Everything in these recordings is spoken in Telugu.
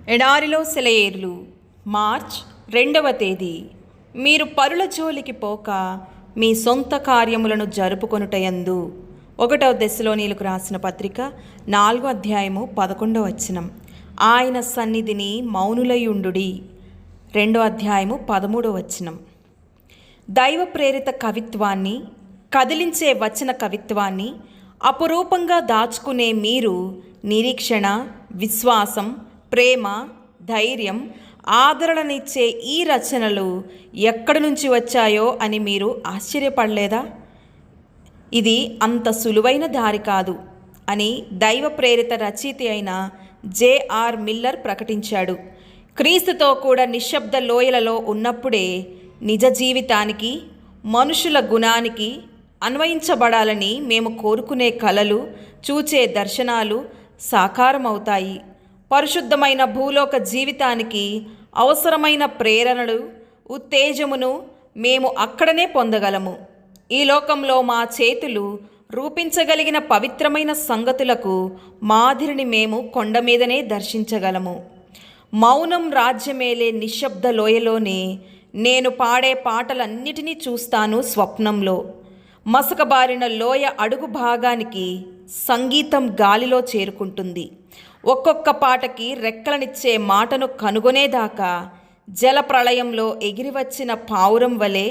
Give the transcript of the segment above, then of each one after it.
ఎడారిలో సెలయేర్లు మార్చ్ 2వ తేదీ. మీరు పరుల జోలికి పోక మీ సొంత కార్యములను జరుపుకొనుటయందు. 1వ దెస్సలోనీయులకు రాసిన పత్రిక 4వ అధ్యాయము 11వ వచనం. ఆయన సన్నిధిని మౌనులయుండుడి. 2వ అధ్యాయము 13వ వచనం. దైవ ప్రేరిత కవిత్వాన్ని, కదిలించే వచన కవిత్వాన్ని అపురూపంగా దాచుకునే మీరు నిరీక్షణ, విశ్వాసం, ప్రేమ, ధైర్యం, ఆదరణనిచ్చే ఈ రచనలు ఎక్కడి నుంచి వచ్చాయో అని మీరు ఆశ్చర్యపడలేదా? ఇది అంత సులువైన దారి కాదు అని దైవ ప్రేరిత రచయిత అయిన జె.ఆర్. మిల్లర్ ప్రకటించాడు. క్రీస్తుతో కూడా నిశ్శబ్ద లోయలలో ఉన్నప్పుడే నిజ జీవితానికి, మనుషుల గుణానికి అన్వయించబడాలని మేము కోరుకునే కలలు, చూచే దర్శనాలు సాకారమవుతాయి. పరిశుద్ధమైన భూలోక జీవితానికి అవసరమైన ప్రేరణలు, ఉత్తేజమును మేము అక్కడనే పొందగలము. ఈ లోకంలో మా చేతులు రూపించగలిగిన పవిత్రమైన సంగతులకు మాదిరిని మేము కొండ మీదనే దర్శించగలము. మౌనం రాజ్యమేలే నిశ్శబ్ద లోయలోనే నేను పాడే పాటలన్నిటినీ చూస్తాను స్వప్నంలో. మసకబారిన లోయ అడుగు భాగానికి సంగీతం గాలిలో చేరుకుంటుంది. ఒక్కొక్క పాటకి రెక్కలనిచ్చే మాటను కనుగొనేదాకా జలప్రళయంలో ఎగిరివచ్చిన పావురం వలె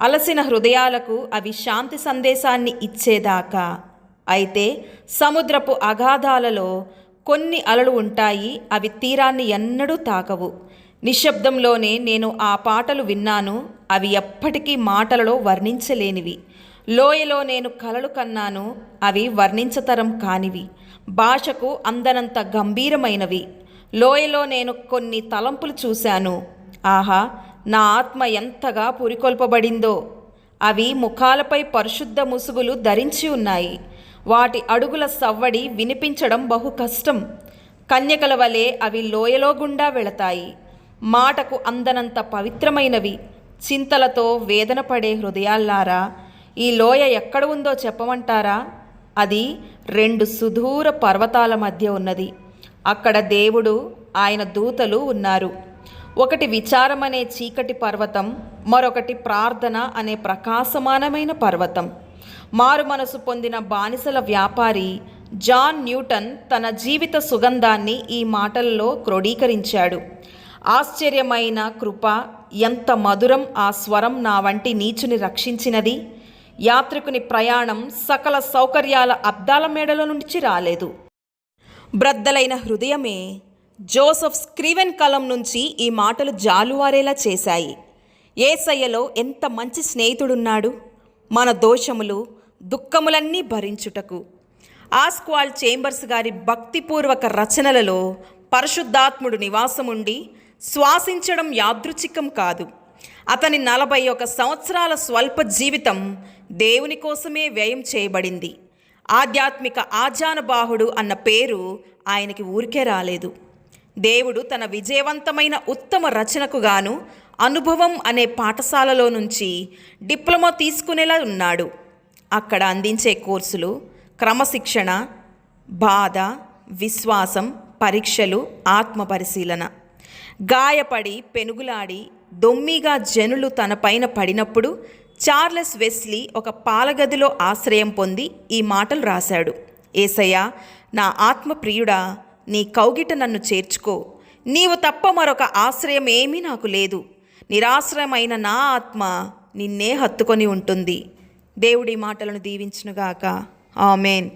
అలసిన హృదయాలకు అవి శాంతి సందేశాన్ని ఇచ్చేదాకా. అయితే సముద్రపు అగాధాలలో కొన్ని అలలు ఉంటాయి, అవి తీరాన్ని ఎన్నడూ తాకవు. నిశ్శబ్దంలోనే నేను ఆ పాటలు విన్నాను, అవి ఎప్పటికీ మాటలలో వర్ణించలేనివి. లోయలో నేను కలలు కన్నాను, అవి వర్ణించతరం కానివి, భాషకు అందనంత గంభీరమైనవి. లోయలో నేను కొన్ని తలంపులు చూశాను. ఆహా, నా ఆత్మ ఎంతగా పురికొల్పబడిందో! అవి ముఖాలపై పరిశుద్ధ ముసుగులు ధరించి ఉన్నాయి. వాటి అడుగుల సవ్వడి వినిపించడం బహు కష్టం. కన్యకల వలె అవి లోయలో గుండా వెళతాయి. మాటకు అందనంత పవిత్రమైనవి. చింతలతో వేదన పడే హృదయాల్లారా, ఈ లోయ ఎక్కడ ఉందో చెప్పమంటారా? అది 2 సుదూర పర్వతాల మధ్య ఉన్నది. అక్కడ దేవుడు, ఆయన దూతలు ఉన్నారు. ఒకటి విచారమనే చీకటి పర్వతం, మరొకటి ప్రార్థన అనే ప్రకాశమానమైన పర్వతం. మారు మనసు పొందిన బానిసల వ్యాపారి జాన్ న్యూటన్ తన జీవిత సుగంధాన్ని ఈ మాటల్లో క్రోడీకరించాడు. ఆశ్చర్యమైన కృప, ఎంత మధురం ఆ స్వరం నా వంటి నీచుని రక్షించినది. యాత్రికుని ప్రయాణం సకల సౌకర్యాల అద్దాల మేడల నుంచి రాలేదు. బ్రద్దలైన హృదయమే జోసెఫ్ స్క్రీవెన్ కలం నుంచి ఈ మాటలు జాలువారేలా చేశాయి. యేసయ్యలో ఎంత మంచి స్నేహితుడున్నాడు, మన దోషములు, దుఃఖములన్నీ భరించుటకు. ఆస్క్వాల్డ్ చేంబర్స్ గారి భక్తిపూర్వక రచనలలో పరిశుద్ధాత్ముడు నివాసముండి శ్వాసించడం యాదృచ్ఛికం కాదు. అతని 41 సంవత్సరాల స్వల్ప జీవితం దేవుని కోసమే వ్యయం చేయబడింది. ఆధ్యాత్మిక ఆజానుబాహుడు అన్న పేరు ఆయనకి ఊరికే రాలేదు. దేవుడు తన విజయవంతమైన ఉత్తమ రచనకు గాను అనుభవం అనే పాఠశాలలో నుంచి డిప్లొమా తీసుకునేలా ఉన్నాడు. అక్కడ అందించే కోర్సులు క్రమశిక్షణ, బాధ, విశ్వాసం, పరీక్షలు, ఆత్మ పరిశీలన. గాయపడి పెనుగులాడి దొమ్మిగా జనులు తన పైన పడినప్పుడు చార్లెస్ వెస్లీ ఒక పాలగదిలో ఆశ్రయం పొంది ఈ మాటలు రాశాడు. యేసయ్యా, నా ఆత్మ ప్రియుడా, నీ కౌగిట నన్ను చేర్చుకో. నీవు తప్ప మరొక ఆశ్రయం ఏమీ నాకు లేదు. నిరాశ్రయమైన నా ఆత్మ నిన్నే హత్తుకొని ఉంటుంది. దేవుడి మాటలను దీవించునుగాక. ఆమేన్.